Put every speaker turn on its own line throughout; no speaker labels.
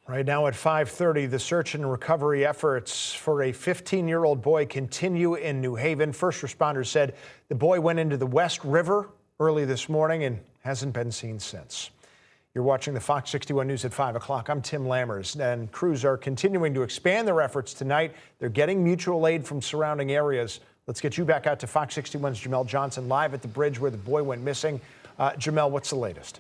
Right now at 5:30, the search and recovery efforts for a 15-year-old boy continue in New Haven. First responders said the boy went into the West River early this morning and hasn't been seen since. You're watching the Fox 61 News at 5 o'clock. I'm Tim Lammers, and crews are continuing to expand their efforts tonight. They're getting mutual aid from surrounding areas. Let's get you back out to Fox 61's Jamel Johnson live at the bridge where the boy went missing. Jamel, what's the latest?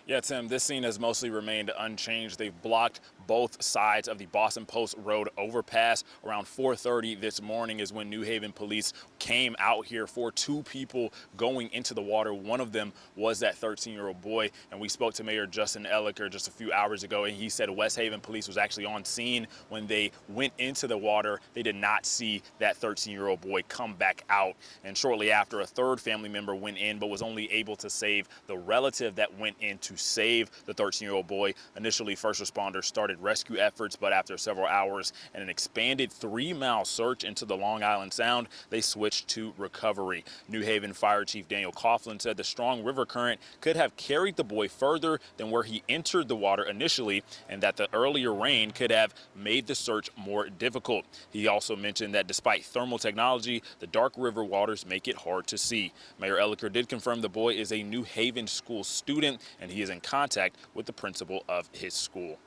Yeah, Tim, this scene has mostly remained unchanged. They've blocked both sides of the Boston Post Road overpass. Around 4:30 this morning is when New Haven police came out here for two people going into the water. One of them was that 13-year-old boy, and we spoke to Mayor Justin Ellicker just a few hours ago, and he said West Haven police was actually on scene when they went into the water. They did not see that 13-year-old boy come back out, and shortly after, a third family member went in but was only able to save the relative that went in to save the 13-year-old boy. Initially, first responders started rescue efforts, but after several hours and an expanded 3-mile search into the Long Island Sound, they switched to recovery. New Haven Fire Chief Daniel Coughlin said the strong river current could have carried the boy further than where he entered the water initially, and that the earlier rain could have made the search more difficult. He also mentioned that despite thermal technology, the dark river waters make it hard to see. Mayor Ellicker did confirm the boy is a New Haven school student, and he is in contact with the principal of his school.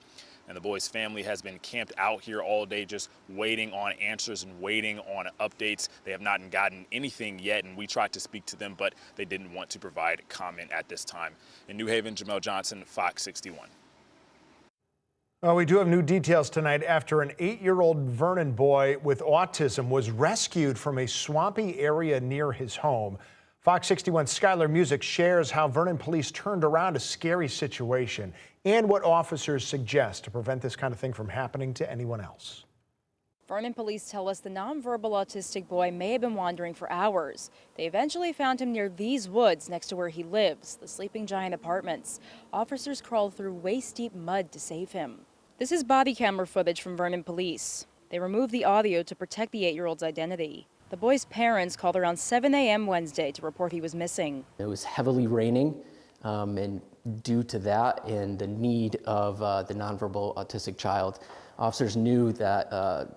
And the boy's family has been camped out here all day, just waiting on answers and waiting on updates. They have not gotten anything yet, and we tried to speak to them, but they didn't want to provide comment at this time. In New Haven, Jamel Johnson, Fox 61.
Well, we do have new details tonight after an 8-year-old Vernon boy with autism was rescued from a swampy area near his home. Fox 61's Skylar Music shares how Vernon police turned around a scary situation and what officers suggest to prevent this kind of thing from happening to anyone else.
Vernon police tell us the nonverbal autistic boy may have been wandering for hours. They eventually found him near these woods next to where he lives, the Sleeping Giant Apartments. Officers crawled through waist-deep mud to save him. This is body camera footage from Vernon police. They removed the audio to protect the 8-year-old's identity. The boy's parents called around 7 a.m. Wednesday to report he was missing.
It was heavily raining, and due to that and the need of the nonverbal autistic child, officers knew that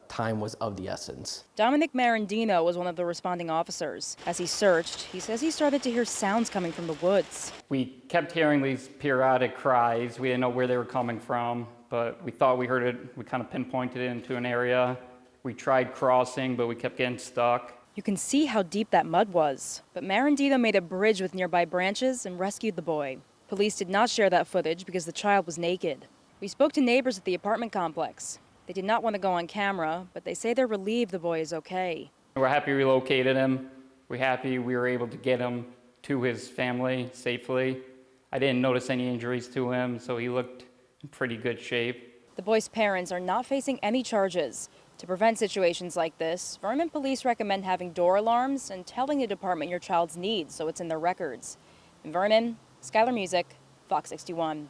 time was of the essence.
Dominic Marandino was one of the responding officers. As he searched, he says he started to hear sounds coming from the woods.
We kept hearing these periodic cries. We didn't know where they were coming from, but we thought we heard it. We kind of pinpointed it into an area. We tried crossing, but we kept getting stuck.
You can see how deep that mud was. But Marandino made a bridge with nearby branches and rescued the boy. Police did not share that footage because the child was naked. We spoke to neighbors at the apartment complex. They did not want to go on camera, but they say they're relieved the boy is okay.
We're happy we located him. We're happy we were able to get him to his family safely. I didn't notice any injuries to him, so he looked in pretty good shape.
The boy's parents are not facing any charges. To prevent situations like this, Vernon police recommend having door alarms and telling the department your child's needs so it's in their records. In Vernon, Skylar Music, Fox 61.